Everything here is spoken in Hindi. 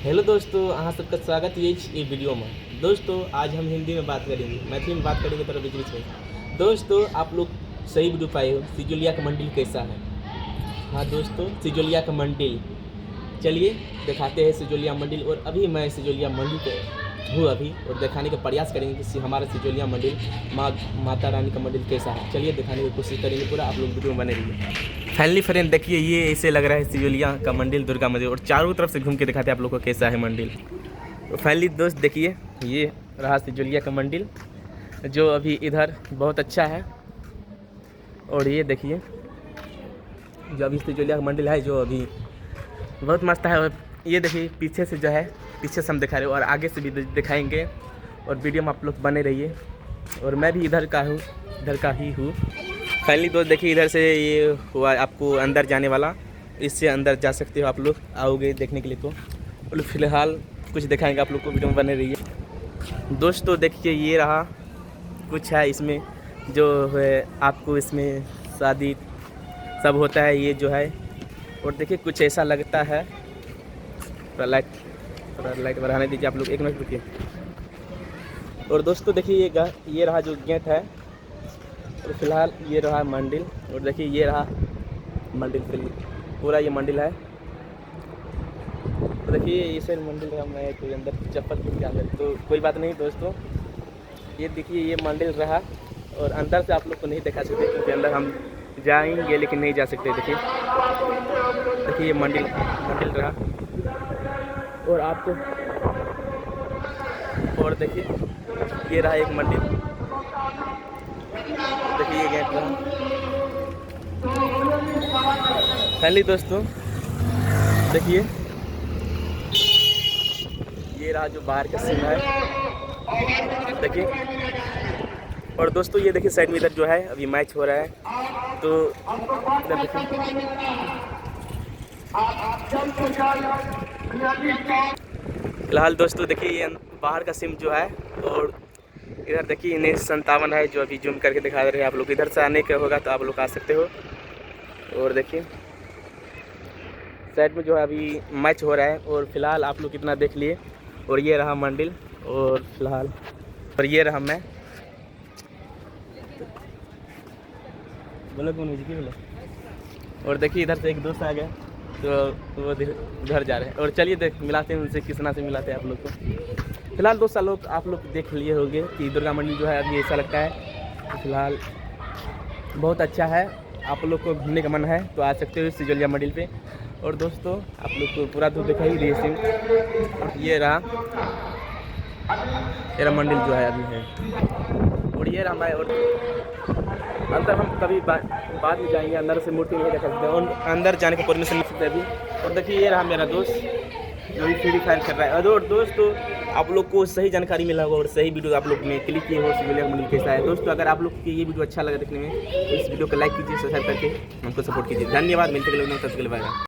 हेलो दोस्तों, अहाँ सबका स्वागत है ये वीडियो में। दोस्तों आज हम हिंदी में बात करेंगे, मैथिली में बात करेंगे थोड़ा बीच बीच में। दोस्तों आप लोग सही वीडियो पाए हो, सिजोलिया का मंदिर कैसा है। हाँ दोस्तों, सिजोलिया का मंदिर, चलिए दिखाते हैं सिजोलिया मंदिर। और अभी मैं सिजोलिया मंदिर पे हूँ अभी, और दिखाने का प्रयास करेंगे कि हमारा सिजोलिया मंदिर माता रानी का मंदिर कैसा है। चलिए दिखाने की कोशिश करेंगे पूरा, आप लोग वीडियो में बने रहिए। फाइनली फ्रेंड देखिए, ये ऐसे लग रहा है सिजोलिया का मंदिर, दुर्गा मंदिर, और चारों तरफ से घूम के दिखाते हैं आप लोग को कैसा है मंदिर। तो फाइनली दोस्त देखिए, ये रहा सिजोलिया का मंदिर जो अभी इधर बहुत अच्छा है। और ये देखिए जो अभी सिजोलिया का मंदिर है जो अभी बहुत मस्त है। और ये देखिए पीछे से जो है, पीछे से हम दिखा रहे हो और आगे से भी दिखाएंगे, और वीडियो में आप लोग बने रहिए। और मैं भी इधर का ही हूँ। फाइनली दोस्त देखिए, इधर से ये हुआ आपको अंदर जाने वाला, इससे अंदर जा सकते हो आप लोग, आओगे देखने के लिए तो। और फिलहाल कुछ दिखाएंगे आप लोग को, वीडियो में बने रहिए। दोस्तों देखिए, ये रहा कुछ है इसमें जो है, आपको इसमें शादी सब होता है ये जो है। और देखिए कुछ ऐसा लगता है, थोड़ा लाइट बढ़ाने दीजिए आप लोग, एक मिनट रुकिए। और दोस्तों देखिए ये रहा जो गेट है, और फिलहाल ये रहा मंदिर। और देखिए ये रहा मंदिर, पूरा ये मंदिर है। तो देखिए इसे मंदिर है, मैं कोई अंदर चप्पल के अंदर, तो कोई बात नहीं दोस्तों। ये देखिए ये मंदिर रहा, और अंदर से आप लोग को नहीं दिखा सकते क्योंकि अंदर हम जाएंगे लेकिन नहीं जा सकते। देखिए ये मंदिर रहा, और आपको, और देखिए ये रहा एक मंदिर, देखिए ये गेट रहा। पहले दोस्तों देखिए ये रहा जो बाहर का सीन है, देखिए। और दोस्तों ये देखिए साइड में इधर जो है अभी मैच हो रहा है, तो इधर देखिए। फिलहाल दोस्तों देखिए ये बाहर का सिम जो है, और इधर देखिए 1957 है जो अभी जूम करके दिखा रहे हैं आप लोग। इधर से आने का होगा तो आप लोग आ सकते हो। और देखिए साइड में जो है अभी मैच हो रहा है, और फिलहाल आप लोग कितना देख लिए। और ये रहा मंदिर, और फिलहाल और ये रहा मैं, बोलो कौन की बोला। और देखिए इधर से एक दोस्त आ गया, तो वो घर जा रहे हैं। और चलिए मिलाते हैं उनसे, किसना से मिलाते हैं आप लोग को। फिलहाल दोस्त लोग आप लोग देख लिए होंगे कि दुर्गा मंदिर जो है अभी ऐसा लगता है। तो फिलहाल बहुत अच्छा है, आप लोग को घूमने का मन है तो आ सकते हो सिजोलिया मंदिर पे। और दोस्तों आप लोग को पूरा तो दिखाई दिए सिम। ये रहा मेरा मंदिर जो है अभी है, और ये रहा मैं। और अंदर हम कभी बाद में जाएंगे, अंदर से मूर्ति नहीं देखा सकते, और अंदर जाने का परमिशन नहीं सकते अभी। और देखिए ये रहा मेरा दोस्त जो भी फ्री फायर कर रहा है। और दोस्तों आप लोग को सही जानकारी मिला होगा और सही वीडियो आप लोग ने क्लिक किए हो सिजोलिया मंदिर कैसा है। दोस्तों अगर आप लोग को ये वीडियो अच्छा लगा देखने में, तो इस वीडियो को लाइक कीजिए, सब्सक्राइब करके हमको सपोर्ट कीजिए। धन्यवाद, मिलते हैं।